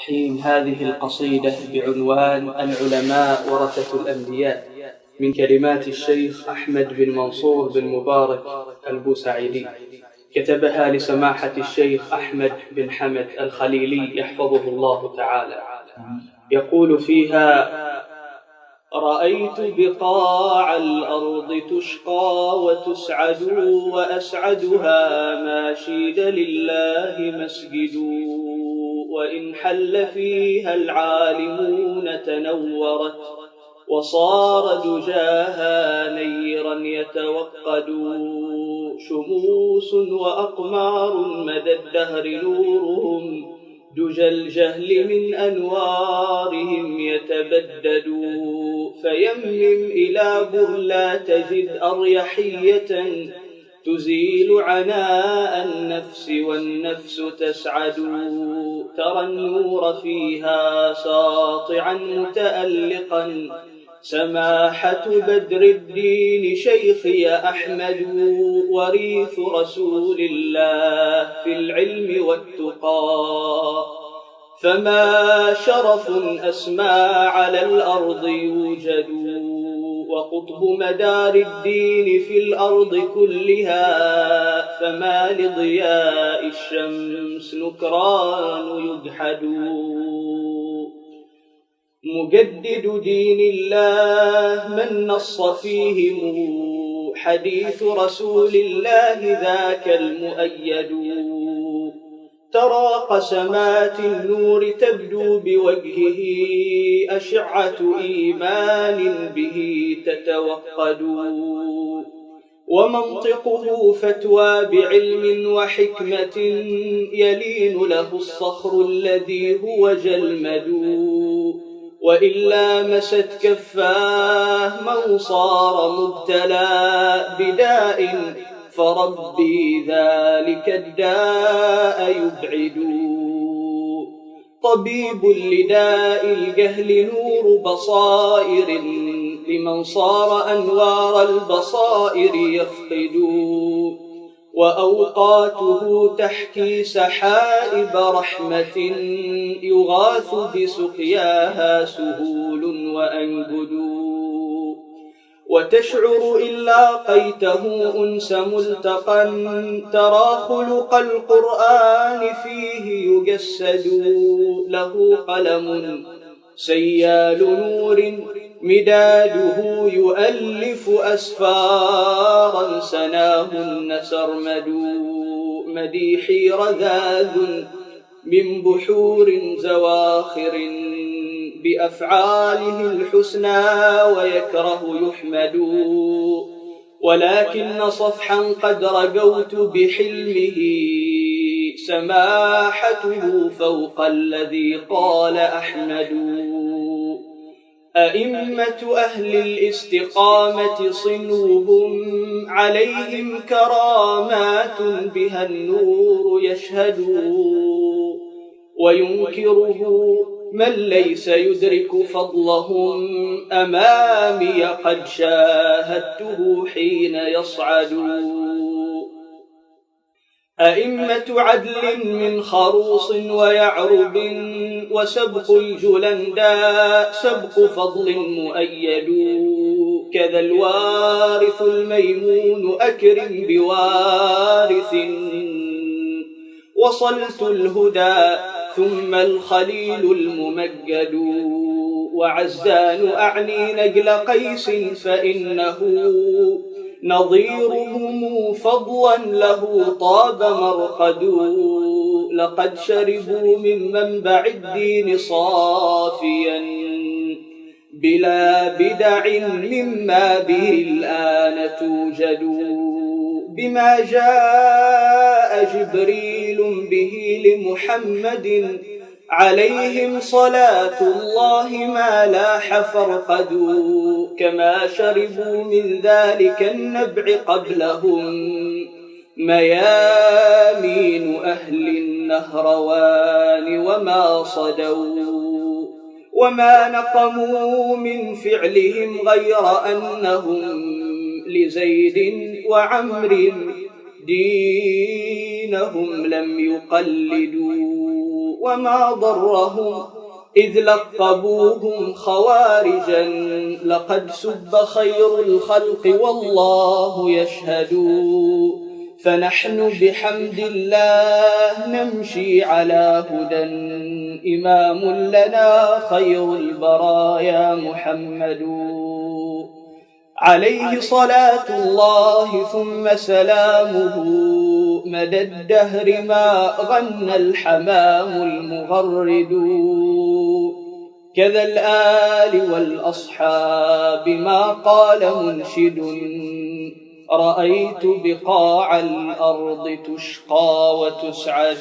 حين هذه القصيدة بعنوان العلماء ورثة الأنبياء من كلمات الشيخ أحمد بن منصور بن مبارك البوسعيدي، كتبها لسماحة الشيخ أحمد بن حمد الخليلي يحفظه الله تعالى. يقول فيها: رأيت بقاع الأرض تشقى وتسعد، وأسعدها ما شيد لله مسجد، وإن حل فيها العالمون تنورت، وصار دجاها نيرا يتوقد، شموس وأقمار مدى الدهر نورهم، دجى الجهل من أنوارهم يتبدد، فيمم إلى لا تجد أريحية تزيل عناء النفس والنفس تسعد، ترى النور فيها ساطعا متألقا، سماحة بدر الدين شيخي أحمد، وريث رسول الله في العلم والتقى، فما شرف أسمى على الأرض يوجد، وقطب مدار الدين في الأرض كلها، فما لضياء الشمس نكران يجحد، مجدد دين الله من نص فيهم، حديث رسول الله ذاك المؤيد، ترى قسمات النور تبدو بوجهه، أشعة إيمان به تتوقد، ومنطقه فتوى بعلم وحكمة، يلين له الصخر الذي هو جلمد، وإلا مست كفاه من صار مبتلى بداء، فربي ذلك الداء يبعد، طبيب لداء الجهل نور بصائر، لمن صار أنوار البصائر يفقد، وأوقاته تحكي سحائب رحمة، يغاث بسقياها سهول وأنجد، وتشعر إن لاقيته أنس ملتقا، ترى خلق القرآن فيه يجسد، له قلم سيال نور مداده يؤلف أسفارا، سناهن سرمد، مديحي رذاذ من بحور زواخر، بأفعاله الحسنى ويكره يحمد، ولكن صفحا قد رجوت بحلمه، سماحته فوق الذي قال أحمد، أئمة أهل الاستقامة صنوهم، عليهم كرامات بها النور يشهد، وينكره من ليس يدرك فضلهم، أمامي قد شاهدته حين يصعد، أئمة عدل من خروص ويعرب، وسبق الجلنداء سبق فضل مؤيد، كذا الوارث الميمون أكرم بوارث، وصلت الهدى ثم الخليل الممجد، وعزان أعني نجل قيس، فإنه نظيرهم فضلا له طاب مرقد، لقد شربوا من منبع الدين صافيا، بلا بدع مما به الآن توجد، بما جاء جبريل به لمحمد، عليهم صلاة الله ما لاح فرقد، كما شربوا من ذلك النبع قبلهم، ميامين أهل النهروان وما صدوا، وما نقموا من فعلهم غير أنهم لزيد وعمر دينهم لم يقلدوا، وما ضرهم إذ لقبوهم خوارجا لقد سب خير الخلق والله يشهد فنحن بحمد الله نمشي على هدى إمام لنا خير البرايا محمد عليه صلاة الله ثم سلامه مدى الدهر ما غنى الحمام المغرد كذا الآل والأصحاب ما قال منشد رأيت بقاع الأرض تشقى وتسعد.